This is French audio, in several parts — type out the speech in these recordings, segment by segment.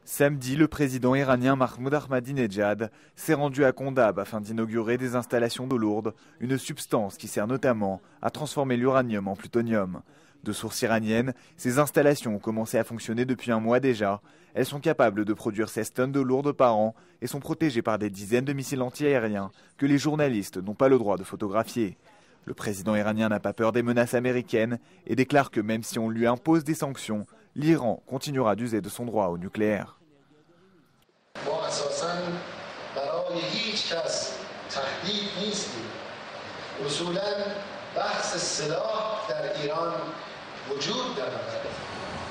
Samedi, le président iranien Mahmoud Ahmadinejad s'est rendu à Kondab afin d'inaugurer des installations d'eau lourde, une substance qui sert notamment à transformer l'uranium en plutonium. De sources iraniennes, ces installations ont commencé à fonctionner depuis un mois déjà. Elles sont capables de produire 16 tonnes d'eau lourde par an et sont protégées par des dizaines de missiles antiaériens que les journalistes n'ont pas le droit de photographier. Le président iranien n'a pas peur des menaces américaines et déclare que même si on lui impose des sanctions, l'Iran continuera d'user de son droit au nucléaire.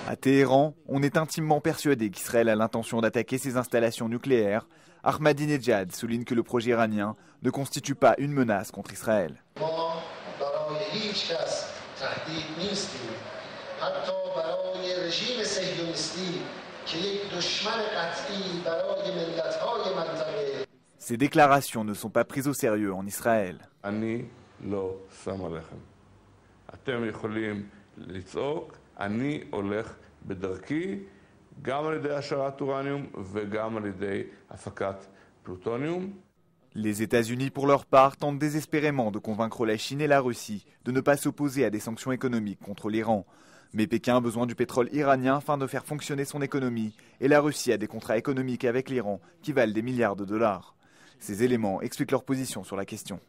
À Téhéran, on est intimement persuadé qu'Israël a l'intention d'attaquer ses installations nucléaires. Ahmadinejad souligne que le projet iranien ne constitue pas une menace contre Israël. Ces déclarations ne sont pas prises au sérieux en Israël. Les États-Unis, pour leur part, tentent désespérément de convaincre la Chine et la Russie de ne pas s'opposer à des sanctions économiques contre l'Iran. Mais Pékin a besoin du pétrole iranien afin de faire fonctionner son économie et la Russie a des contrats économiques avec l'Iran qui valent des milliards de dollars. Ces éléments expliquent leur position sur la question.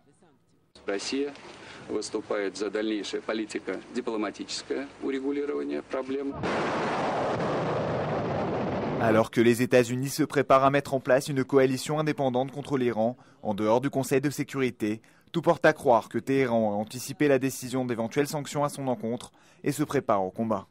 Alors que les États-Unis se préparent à mettre en place une coalition indépendante contre l'Iran, en dehors du Conseil de sécurité, tout porte à croire que Téhéran a anticipé la décision d'éventuelles sanctions à son encontre et se prépare au combat.